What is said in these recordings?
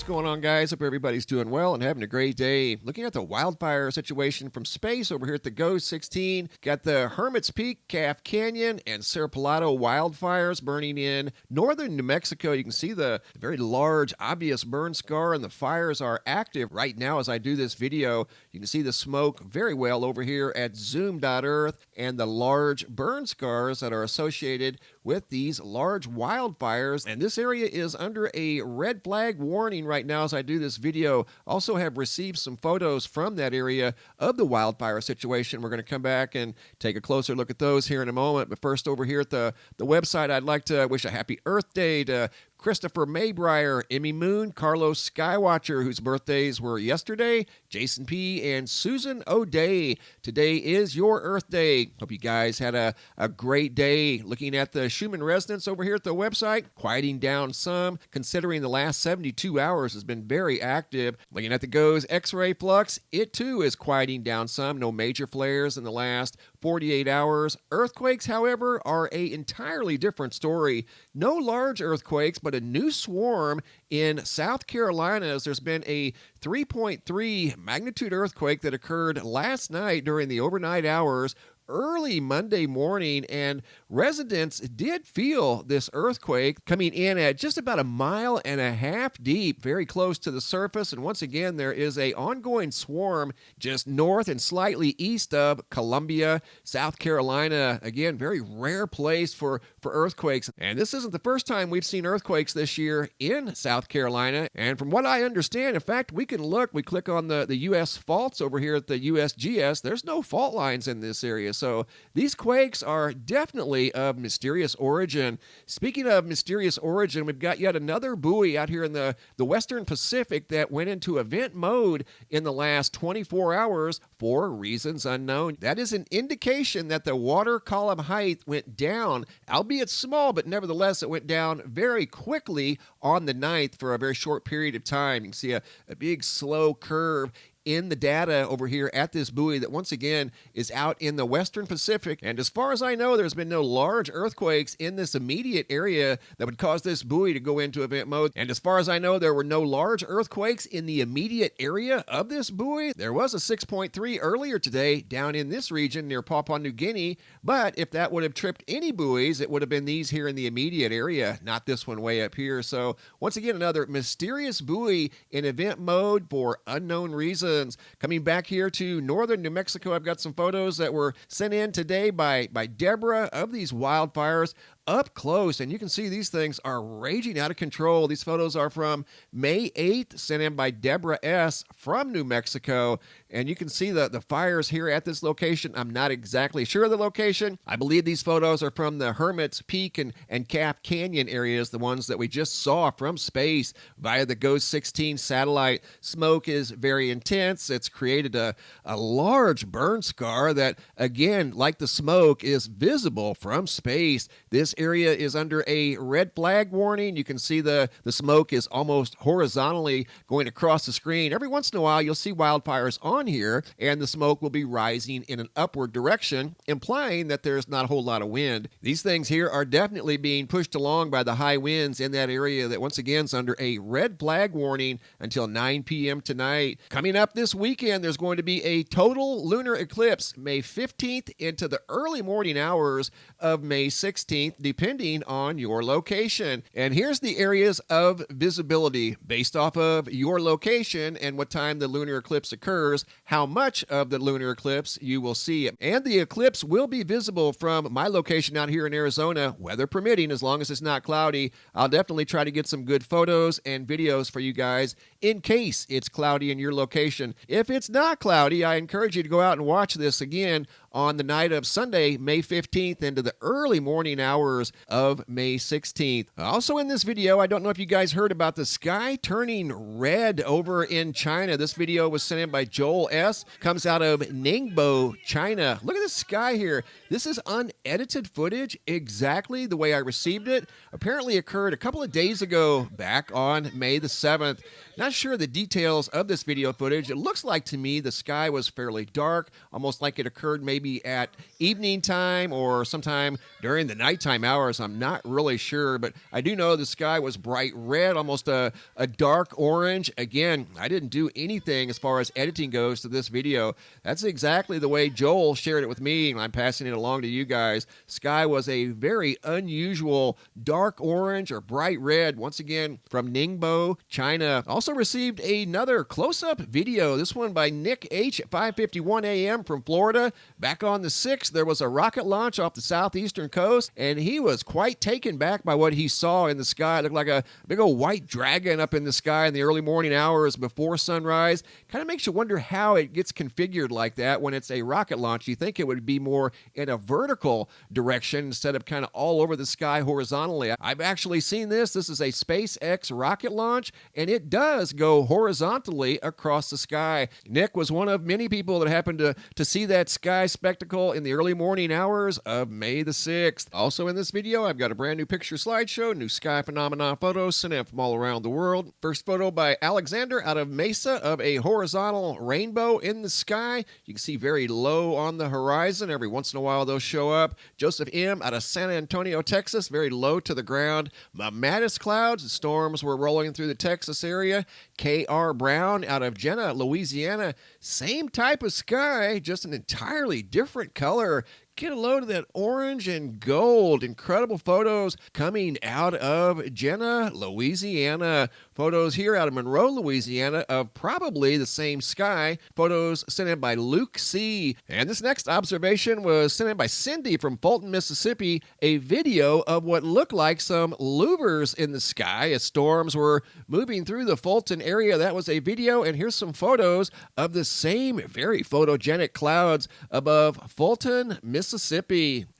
going on, guys? Hope everybody's doing well and having a great day. Looking at the wildfire situation from space over here at the GOES 16. Got the Hermit's Peak, Calf Canyon, and Cerro Pelado wildfires burning in northern New Mexico. You can see the very large, obvious burn scar, and the fires are active right now as I do this video. You can see the smoke very well over here at zoom.earth and the large burn scars that are associated with these large wildfires. And this area is under a red flag warning right now as I do this video. Also have received some photos from that area of the wildfire situation. We're going to come back and take a closer look at those here in a moment. But first, over here at the website, I'd like to wish a happy Earth Day to Christopher Maybrier, Emmy Moon, Carlos Skywatcher, whose birthdays were yesterday, Jason P., and Susan O'Day. Today is your Earth Day. Hope you guys had a great day. Looking at the Schumann resonance over here at the website, quieting down some, considering the last 72 hours has been very active. Looking at the GOES X-ray flux, it too is quieting down some. No major flares in the last 48 hours. Earthquakes, however, are an entirely different story. No large earthquakes, but a new swarm in South Carolina as there's been a 3.3 magnitude earthquake that occurred last night during the overnight hours, early Monday morning, and residents did feel this earthquake coming in at just about 1.5 miles deep, very close to the surface. And once again, there is an ongoing swarm just north and slightly east of Columbia, South Carolina. Again, very rare place for earthquakes. And this isn't the first time we've seen earthquakes this year in South Carolina. And from what I understand, in fact, we can look, we click on the U.S. faults over here at the USGS. There's no fault lines in this area. So these quakes are definitely of mysterious origin. Speaking of mysterious origin, we've got yet another buoy out here in the Western Pacific that went into event mode in the last 24 hours for reasons unknown. That is an indication that the water column height went down, albeit small, but nevertheless it went down very quickly on the 9th for a very short period of time. You can see a big slow curve in the data over here at this buoy that once again is out in the Western Pacific. And as far as I know, there's been no large earthquakes in this immediate area that would cause this buoy to go into event mode. And as far as I know, there were no large earthquakes in the immediate area of this buoy. There was a 6.3 earlier today down in this region near Papua New Guinea, but if that would have tripped any buoys, it would have been these here in the immediate area, not this one way up here. So once again, another mysterious buoy in event mode for unknown reasons. Coming back here to northern New Mexico, I've got some photos that were sent in today by Deborah of these wildfires up close, and you can see these things are raging out of control. These photos are from May 8th, sent in by Deborah S. from New Mexico, and you can see the fires here at this location. I'm not exactly sure of the location. I believe these photos are from the Hermit's Peak and Calf Canyon areas, the ones that we just saw from space via the GOES 16 satellite. Smoke is very intense. It's created a large burn scar that, again, like the smoke, is visible from space. This area is under a red flag warning. You can see the smoke is almost horizontally going across the screen. Every once in a while, you'll see wildfires on here, and the smoke will be rising in an upward direction, implying that there's not a whole lot of wind. These things here are definitely being pushed along by the high winds in that area that once again is under a red flag warning until 9 p.m. tonight. Coming up this weekend, there's going to be a total lunar eclipse May 15th into the early morning hours of May 16th, depending on your location. And here's the areas of visibility based off of your location and what time the lunar eclipse occurs, how much of the lunar eclipse you will see. And the eclipse will be visible from my location out here in Arizona, weather permitting, as long as it's not cloudy. I'll definitely try to get some good photos and videos for you guys in case it's cloudy in your location. If it's not cloudy, I encourage you to go out and watch this again on the night of Sunday, May 15th into the early morning hours of May 16th. Also in this video, I don't know if you guys heard about the sky turning red over in China. This video was sent in by Joel S. Comes out of Ningbo, China. Look at the sky here. This is unedited footage, exactly the way I received it. Apparently occurred a couple of days ago, back on May the 7th. Not sure the details of this video footage. It looks like to me the sky was fairly dark, almost like it occurred maybe maybe at evening time or sometime during the nighttime hours. I'm not really sure, but I do know the sky was bright red, almost a dark orange. Again, I didn't do anything as far as editing goes to this video. That's exactly the way Joel shared it with me, and I'm passing it along to you guys. Sky was a very unusual dark orange or bright red, once again from Ningbo, China. Also received another close-up video, this one by Nick H at 5:51 a.m. from Florida. Back on the 6th, there was a rocket launch off the southeastern coast, and he was quite taken back by what he saw in the sky. It looked like a big old white dragon up in the sky in the early morning hours before sunrise. Kind of makes you wonder how it gets configured like that when it's a rocket launch. You think it would be more in a vertical direction instead of kind of all over the sky horizontally. I've actually seen this. This is a SpaceX rocket launch, and it does go horizontally across the sky. Nick was one of many people that happened to see that sky spectacle in the early morning hours of May the 6th. Also in this video, I've got a brand new picture slideshow, new sky phenomena photos sent in from all around the world. First photo by Alexander out of Mesa of a horizontal rainbow in the sky. You can see very low on the horizon. Every once in a while those show up. Joseph M. out of San Antonio, Texas, very low to the ground. Mammatus clouds, the storms were rolling through the Texas area. K.R. Brown out of Jenna, Louisiana, same type of sky, just an entirely different color. Get a load of that orange and gold. Incredible photos coming out of Jenna, Louisiana. Photos here out of Monroe, Louisiana of probably the same sky. Photos sent in by Luke C. And this next observation was sent in by Cindy from Fulton, Mississippi. A video of what looked like some louvers in the sky as storms were moving through the Fulton area. That was a video, and here's some photos of the same very photogenic clouds above Fulton, Mississippi.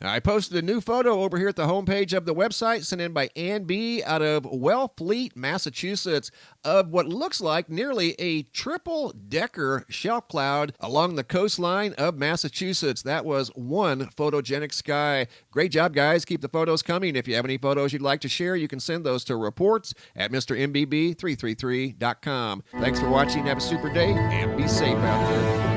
I posted a new photo over here at the homepage of the website, sent in by Ann B. out of Wellfleet, Massachusetts, of what looks like nearly a triple-decker shelf cloud along the coastline of Massachusetts. That was one photogenic sky. Great job, guys. Keep the photos coming. If you have any photos you'd like to share, you can send those to reports at MrMBB333.com. Thanks for watching. Have a super day, and be safe out there.